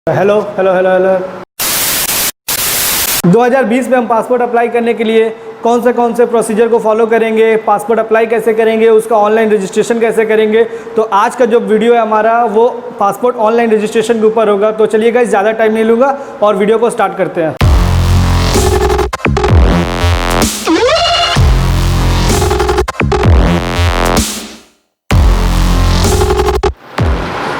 Hello hello hello hello 2020 में हम passport apply करने के लिए कौन से प्रोसीजर को फॉलो करेंगे, पासपोर्ट अप्लाई कैसे करेंगे, उसका ऑनलाइन रजिस्ट्रेशन कैसे करेंगे। तो आज का जो वीडियो है हमारा वो पासपोर्ट ऑनलाइन रजिस्ट्रेशन के ऊपर होगा। तो चलिए गाइस, ज़्यादा टाइम नहीं लूँगा और वीडियो को स्टार्ट करते हैं।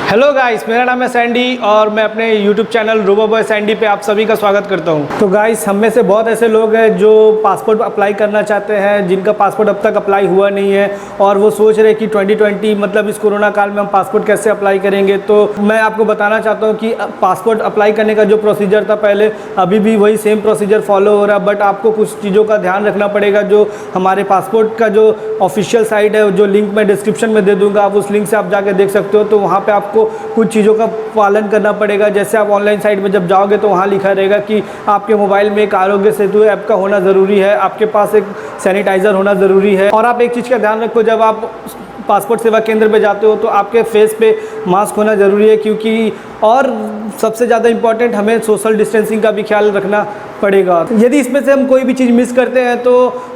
हेलो गाइस, मेरा नाम है सैंडी और मैं अपने यूट्यूब चैनल रोबोबॉय सैंडी पे आप सभी का स्वागत करता हूं। तो गाइस, हम में से बहुत ऐसे लोग हैं जो पासपोर्ट अप्लाई करना चाहते हैं, जिनका पासपोर्ट अब तक अप्लाई हुआ नहीं है और वो सोच रहे कि 2020 मतलब इस कोरोना काल में हम पासपोर्ट कैसे अप्लाई करेंगे। तो मैं आपको बताना चाहता हूँ कि पासपोर्ट अप्लाई करने का जो प्रोसीजर था पहले, अभी भी वही सेम प्रोसीजर फॉलो हो रहा है। बट आपको कुछ चीज़ों का ध्यान रखना पड़ेगा। जो हमारे पासपोर्ट का जो ऑफिशियल साइट है, जो लिंक मैं डिस्क्रिप्शन में दे दूँगा, आप उस लिंक से आप जाके देख सकते हो। तो वहाँ पर आपको कुछ चीज़ों का पालन करना पड़ेगा। जैसे आप ऑनलाइन साइट में जब जाओगे तो वहाँ लिखा रहेगा कि आपके मोबाइल में एक आरोग्य सेतु ऐप का होना ज़रूरी है, आपके पास एक सैनिटाइज़र होना ज़रूरी है। और आप एक चीज़ का ध्यान रखो, जब आप पासपोर्ट सेवा केंद्र पे जाते हो तो आपके फेस पे मास्क होना ज़रूरी है, क्योंकि और सबसे ज़्यादा इम्पॉर्टेंट हमें सोशल डिस्टेंसिंग का भी ख्याल रखना पड़ेगा। यदि इसमें से हम कोई भी चीज़ मिस करते हैं तो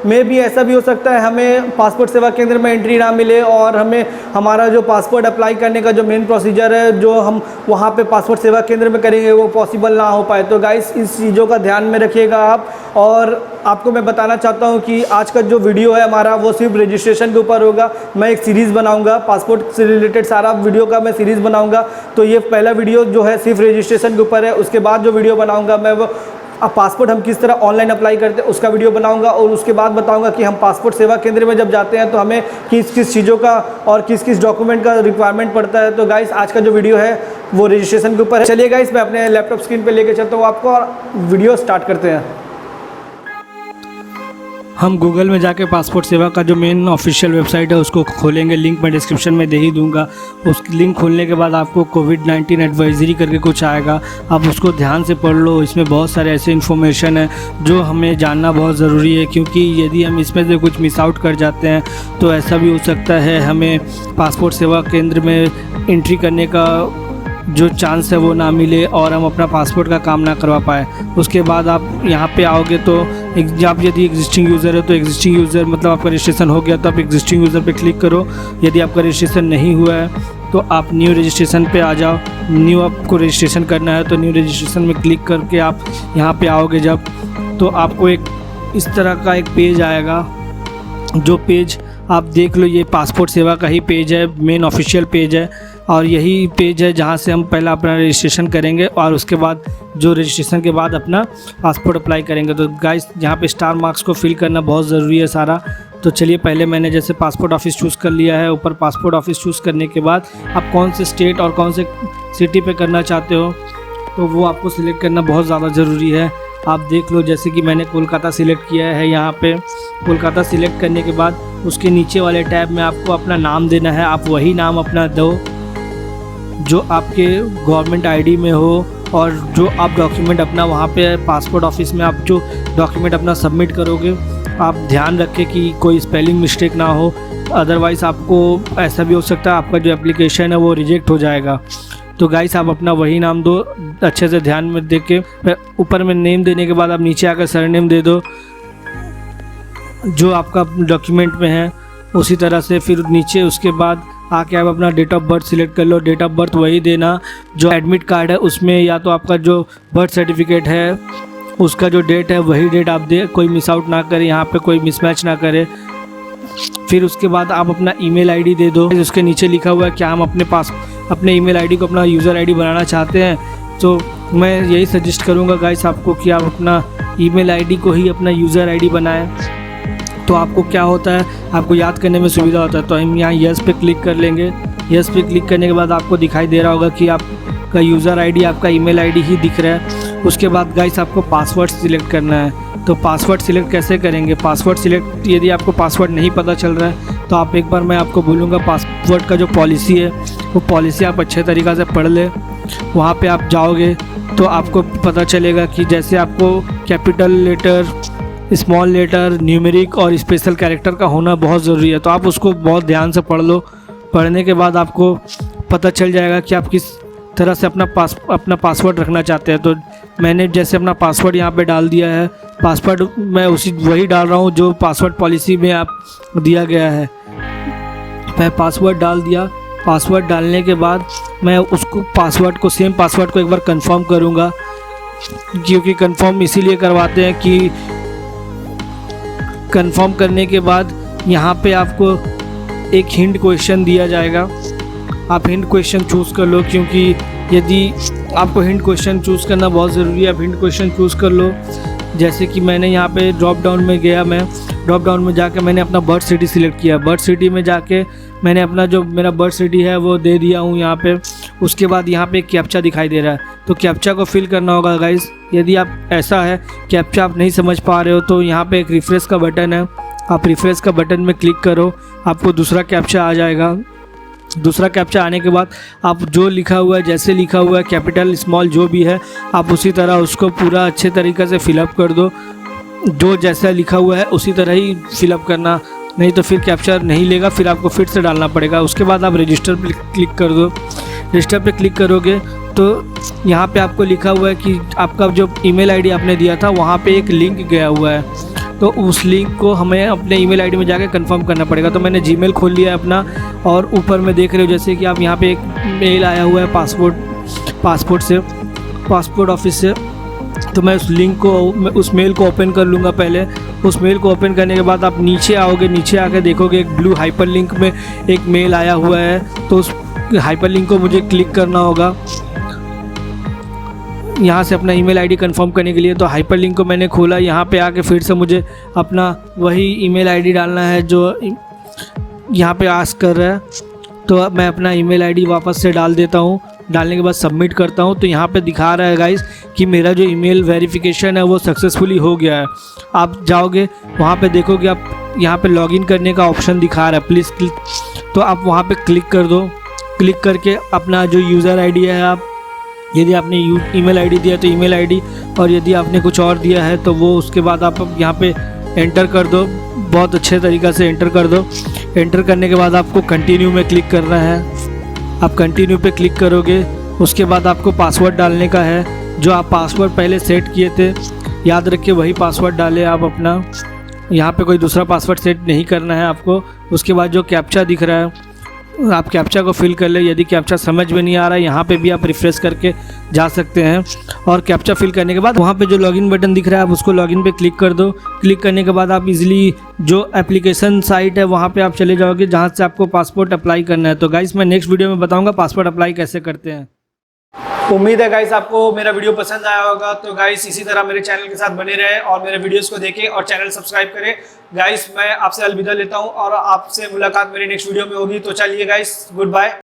मे भी ऐसा भी हो सकता है हमें पासपोर्ट सेवा केंद्र में एंट्री ना मिले और हमें हमारा जो पासपोर्ट अप्लाई करने का जो मेन प्रोसीजर है, जो हम वहाँ पे पासपोर्ट सेवा केंद्र में करेंगे, वो पॉसिबल ना हो पाए। तो गाइस, इस चीज़ों का ध्यान में रखिएगा आप। और आपको मैं बताना चाहता हूँ कि आज का जो वीडियो है हमारा वो सिर्फ रजिस्ट्रेशन के ऊपर होगा। मैं एक सीरीज़ बनाऊँगा, पासपोर्ट से रिलेटेड सारा वीडियो का मैं सीरीज़ बनाऊँगा। तो ये पहला वीडियो जो है सिर्फ रजिस्ट्रेशन के ऊपर है। उसके बाद जो वीडियो बनाऊँगा मैं वो पासपोर्ट हम किस तरह ऑनलाइन अप्लाई करते हैं उसका वीडियो बनाऊंगा। और उसके बाद बताऊंगा कि हम पासपोर्ट सेवा केंद्र में जब जाते हैं तो हमें किस किस चीज़ों का और किस किस डॉक्यूमेंट का रिक्वायरमेंट पड़ता है। तो गाइस, आज का जो वीडियो है वो रजिस्ट्रेशन के ऊपर है। चलिए गाइस, मैं अपने लैपटॉप स्क्रीन पे लेके चलता हूँ आपको और वीडियो स्टार्ट करते हैं। हम गूगल में जाके पासपोर्ट सेवा का जो मेन ऑफिशियल वेबसाइट है उसको खोलेंगे। लिंक मैं डिस्क्रिप्शन में दे ही दूंगा। उस लिंक खोलने के बाद आपको कोविड-19 एडवाइजरी करके कुछ आएगा, आप उसको ध्यान से पढ़ लो। इसमें बहुत सारे ऐसे इन्फॉर्मेशन है जो हमें जानना बहुत ज़रूरी है, क्योंकि यदि हम इसमें से कुछ मिस आउट कर जाते हैं तो ऐसा भी हो सकता है हमें पासपोर्ट सेवा केंद्र में एंट्री करने का जो चांस है वो ना मिले और हम अपना पासपोर्ट का काम ना करवा पाए। उसके बाद आप यहाँ पे आओगे तो आप यदि एग्जिस्टिंग यूज़र है तो एग्जिस्टिंग यूज़र मतलब आपका रजिस्ट्रेशन हो गया तो आप एग्जिस्टिंग यूज़र पे क्लिक करो। यदि आपका रजिस्ट्रेशन नहीं हुआ है तो आप न्यू रजिस्ट्रेशन पे आ जाओ। न्यू आपको रजिस्ट्रेशन करना है तो न्यू रजिस्ट्रेशन में क्लिक करके आप यहाँ पे आओगे जब, तो आपको एक इस तरह का एक पेज आएगा। जो पेज आप देख लो, ये पासपोर्ट सेवा का ही पेज है, मेन ऑफिशियल पेज है। और यही पेज है जहाँ से हम पहला अपना रजिस्ट्रेशन करेंगे और उसके बाद जो रजिस्ट्रेशन के बाद अपना पासपोर्ट अप्लाई करेंगे। तो गाइस, यहाँ पे स्टार मार्क्स को फिल करना बहुत ज़रूरी है सारा। तो चलिए, पहले मैंने जैसे पासपोर्ट ऑफिस चूज़ कर लिया है। ऊपर पासपोर्ट ऑफिस चूज़ करने के बाद आप कौन से स्टेट और कौन से सिटी पे करना चाहते हो तो वो आपको सिलेक्ट करना बहुत ज़्यादा ज़रूरी है। आप देख लो, जैसे कि मैंने कोलकाता सिलेक्ट किया है। यहाँ पे कोलकाता सिलेक्ट करने के बाद उसके नीचे वाले टैब में आपको अपना नाम देना है। आप वही नाम अपना दो जो आपके गवर्नमेंट आईडी में हो और जो आप डॉक्यूमेंट अपना वहाँ पे पासपोर्ट ऑफिस में आप जो डॉक्यूमेंट अपना सबमिट करोगे, आप ध्यान रखें कि कोई स्पेलिंग मिस्टेक ना हो। अदरवाइज़ आपको ऐसा भी हो सकता है आपका जो एप्लीकेशन है वो रिजेक्ट हो जाएगा। तो गाइस, आप अपना वही नाम दो अच्छे से ध्यान में देख के। ऊपर में नेम देने के बाद आप नीचे आकर सरनेम दे दो जो आपका डॉक्यूमेंट में है उसी तरह से। फिर नीचे उसके बाद आके आप अपना डेट ऑफ बर्थ सिलेक्ट कर लो। डेट ऑफ बर्थ वही देना जो एडमिट कार्ड है उसमें, या तो आपका जो बर्थ सर्टिफिकेट है उसका जो डेट है वही डेट आप दे, कोई मिस आउट ना करें, यहाँ पे कोई मिसमैच ना करे। फिर उसके बाद आप अपना ईमेल आईडी दे दो। उसके नीचे लिखा हुआ है क्या हम अपने ईमेल आईडी को अपना यूज़र आईडी बनाना चाहते हैं, तो मैं यही सजेस्ट करूँगा गाइस आपको कि आप अपना ईमेल आईडी को ही अपना यूज़र आईडी बनाएं। तो आपको क्या होता है, आपको याद करने में सुविधा होता है। तो हम यहाँ यस पे क्लिक कर लेंगे। यस पे क्लिक करने के बाद आपको दिखाई दे रहा होगा कि आपका यूज़र आईडी आपका ईमेल आईडी ही दिख रहा है। उसके बाद गाइस आपको पासवर्ड सिलेक्ट करना है। तो पासवर्ड सिलेक्ट कैसे करेंगे? पासवर्ड सिलेक्ट यदि आपको पासवर्ड नहीं पता चल रहा है तो आप एक बार मैं आपको बोलूँगा, पासवर्ड का जो पॉलिसी है वो पॉलिसी आप अच्छे तरीक़ा से पढ़ लें। वहाँ पे आप जाओगे तो आपको पता चलेगा कि जैसे आपको capital letter, small letter, numeric और स्पेशल कैरेक्टर का होना बहुत ज़रूरी है। तो आप उसको बहुत ध्यान से पढ़ लो। पढ़ने के बाद आपको पता चल जाएगा कि आप किस तरह से अपना पासवर्ड रखना चाहते हैं। तो मैंने जैसे अपना पासवर्ड यहाँ पे डाल दिया है, पासवर्ड मैं वही डाल रहा हूँ जो पासवर्ड पॉलिसी में आप दिया गया है। मैं पासवर्ड डाल दिया। पासवर्ड डालने के बाद मैं उसको सेम पासवर्ड को एक बार कंफर्म करूँगा, क्योंकि कंफर्म इसीलिए करवाते हैं कि कंफर्म करने के बाद यहाँ पे आपको एक हिंट क्वेश्चन दिया जाएगा। आप हिंट क्वेश्चन चूज़ कर लो, क्योंकि यदि आपको हिंट क्वेश्चन चूज़ करना बहुत ज़रूरी है। आप हिंट क्वेश्चन चूज़ कर लो। जैसे कि मैंने यहाँ पे ड्रॉप डाउन में गया, मैं ड्रॉप डाउन में जाके मैंने अपना बर्थ सिटी सिलेक्ट किया। बर्थ सिटी में जाके मैंने अपना जो मेरा बर्थ सिटी है वो दे दिया हूँ यहाँ पे। उसके बाद यहाँ पे एक कैप्चा दिखाई दे रहा है, तो कैप्चा को फिल करना होगा गाइस। यदि आप ऐसा है कैप्चा आप नहीं समझ पा रहे हो तो यहाँ पे एक रिफ्रेश का बटन है, आप रिफ्रेश का बटन में क्लिक करो, आपको दूसरा कैप्चा आ जाएगा। दूसरा कैप्चा आने के बाद आप जो लिखा हुआ है, जैसे लिखा हुआ है कैपिटल स्मॉल जो भी है, आप उसी तरह उसको पूरा अच्छे तरीक़े से फिलअप कर दो। जो जैसा लिखा हुआ है उसी तरह ही फिलअप करना, नहीं तो फिर कैप्चा नहीं लेगा, फिर आपको फिर से डालना पड़ेगा। उसके बाद आप रजिस्टर पे क्लिक कर दो। रजिस्टर पे क्लिक करोगे तो यहाँ पे आपको लिखा हुआ है कि आपका जो ईमेल आईडी आपने दिया था वहाँ पे एक लिंक गया हुआ है, तो उस लिंक को हमें अपने ईमेल आईडी में जाके कंफर्म करना पड़ेगा। तो मैंने जीमेल खोल लिया है अपना, और ऊपर में देख रहे हो जैसे कि आप यहाँ पे एक मेल आया हुआ है पासपोर्ट ऑफिस से। तो मैं उस मेल को ओपन कर लूँगा पहले। उस मेल को ओपन करने के बाद आप नीचे आओगे, नीचे आके देखोगे एक ब्लू हाइपरलिंक में एक मेल आया हुआ है, तो उस हाइपरलिंक को मुझे क्लिक करना होगा यहाँ से अपना ईमेल आईडी कंफर्म करने के लिए। तो हाइपरलिंक को मैंने खोला, यहाँ पे आके फिर से मुझे अपना वही ईमेल आईडी डालना है जो यहाँ पे आस्क कर रहा है। तो मैं अपना ईमेल आईडी वापस से डाल देता हूँ। डालने के बाद सबमिट करता हूँ, तो यहाँ पे दिखा रहा है गाइस कि मेरा जो ईमेल वेरिफिकेशन है वो सक्सेसफुली हो गया है। आप जाओगे वहाँ पे देखोगे, आप यहाँ पे लॉगिन करने का ऑप्शन दिखा रहा है, प्लीज़ क्लिक, तो आप वहाँ पे क्लिक कर दो। क्लिक करके अपना जो यूज़र आईडी है, आप यदि आपने ईमेल आईडी दिया तो ईमेल आईडी, और यदि आपने कुछ और दिया है तो वो उसके बाद आप यहाँ पे एंटर कर दो। बहुत अच्छे तरीक़े से एंटर कर दो। एंटर करने के बाद आपको कंटिन्यू में क्लिक करना है। आप कंटिन्यू पे क्लिक करोगे, उसके बाद आपको पासवर्ड डालने का है। जो आप पासवर्ड पहले सेट किए थे, याद रखिए वही पासवर्ड डालें आप अपना। यहाँ पे कोई दूसरा पासवर्ड सेट नहीं करना है आपको। उसके बाद जो कैप्चा दिख रहा है, आप कैप्चा को फिल कर ले। यदि कैप्चा समझ में नहीं आ रहा है, यहाँ पे भी आप रिफ्रेश करके जा सकते हैं। और कैप्चा फिल करने के बाद वहाँ पे जो लॉगिन बटन दिख रहा है, आप उसको लॉगिन पे क्लिक कर दो। क्लिक करने के बाद आप इजीली जो एप्लीकेशन साइट है वहाँ पे आप चले जाओगे जहाँ से आपको पासपोर्ट अप्लाई करना है। तो गाइस मैं नेक्स्ट वीडियो में बताऊँगा पासपोर्ट अप्लाई कैसे करते हैं। उम्मीद है गाइस आपको मेरा वीडियो पसंद आया होगा। तो गाइस इसी तरह मेरे चैनल के साथ बने रहें और मेरे वीडियोस को देखें और चैनल सब्सक्राइब करें। गाइस मैं आपसे अलविदा लेता हूं और आपसे मुलाकात मेरी नेक्स्ट वीडियो में होगी। तो चलिए गाइस, गुड बाय।